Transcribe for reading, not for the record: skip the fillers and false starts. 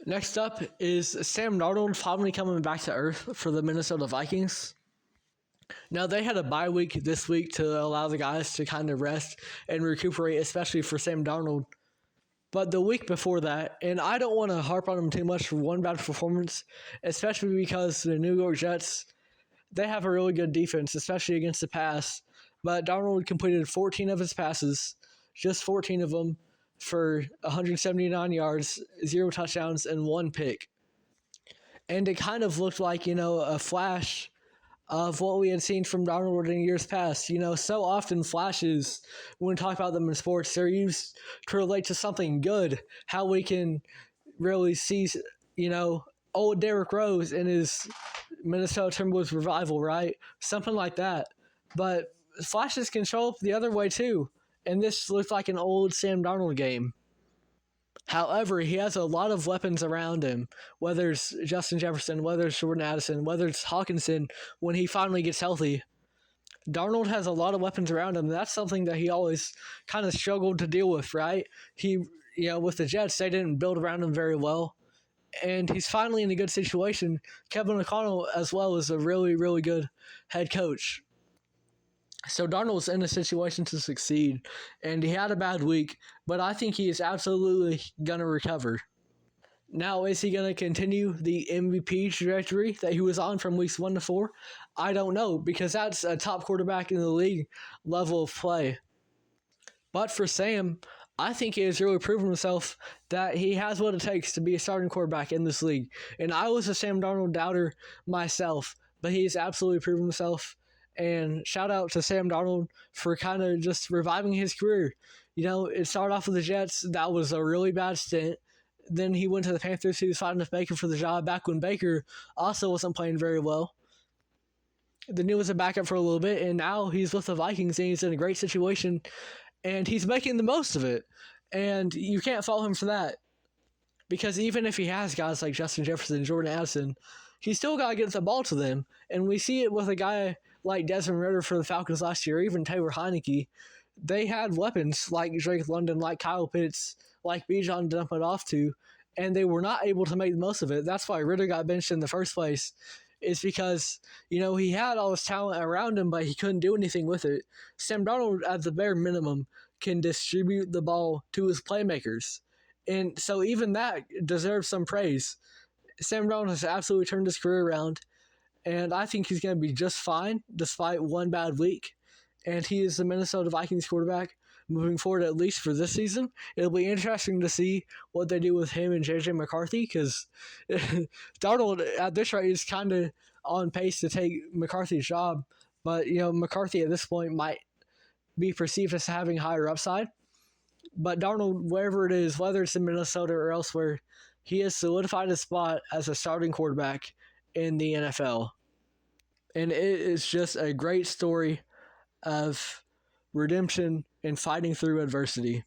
Next up is Sam Darnold finally coming back to earth for the Minnesota Vikings. Now, they had a bye week this week to allow the guys to kind of rest and recuperate, especially for Sam Darnold. But the week before that, and I don't want to harp on him too much for one bad performance, especially because the New York Jets, they have a really good defense, especially against the pass. But Darnold completed 14 of his passes, just 14 of them, for 179 yards, 0 touchdowns, and 1 pick. And it kind of looked like, a flash of what we had seen from Darnold in years past. So often flashes, when we talk about them in sports, they're used to relate to something good, how we can really see, old Derrick Rose in his Minnesota Timberwolves revival, right? Something like that. But flashes can show up the other way too. And this looked like an old Sam Darnold game. However, he has a lot of weapons around him, whether it's Justin Jefferson, whether it's Jordan Addison, whether it's Hawkinson when he finally gets healthy. Darnold has a lot of weapons around him. That's something that he always kind of struggled to deal with, right? With the Jets, they didn't build around him very well. And he's finally in a good situation. Kevin O'Connell, as well, is a really, really good head coach. So Darnold's in a situation to succeed, and he had a bad week, but I think he is absolutely going to recover. Now, is he going to continue the MVP trajectory that he was on from weeks 1 to 4? I don't know, because that's a top quarterback in the league level of play. But for Sam, I think he has really proven himself that he has what it takes to be a starting quarterback in this league. And I was a Sam Darnold doubter myself, but he has absolutely proven himself. And shout out to Sam Darnold for kind of just reviving his career. It started off with the Jets. That was a really bad stint. Then he went to the Panthers. He was fighting with Baker for the job back when Baker also wasn't playing very well. Then he was a backup for a little bit, and now he's with the Vikings, and he's in a great situation, and he's making the most of it. And you can't fault him for that. Because even if he has guys like Justin Jefferson and Jordan Addison, he's still got to get the ball to them. And we see it with a guy like Desmond Ridder for the Falcons last year, even Taylor Heineke. They had weapons like Drake London, like Kyle Pitts, like Bijan to dump it off to, and they were not able to make the most of it. That's why Ridder got benched in the first place. It's because, he had all this talent around him, but he couldn't do anything with it. Sam Darnold, at the bare minimum, can distribute the ball to his playmakers. And so even that deserves some praise. Sam Darnold has absolutely turned his career around, and I think he's going to be just fine despite one bad week. And he is the Minnesota Vikings quarterback moving forward, at least for this season. It'll be interesting to see what they do with him and J.J. McCarthy, because Darnold at this rate is kind of on pace to take McCarthy's job. But, McCarthy at this point might be perceived as having higher upside. But Darnold, wherever it is, whether it's in Minnesota or elsewhere, he has solidified his spot as a starting quarterback in the NFL. And it is just a great story of redemption and fighting through adversity.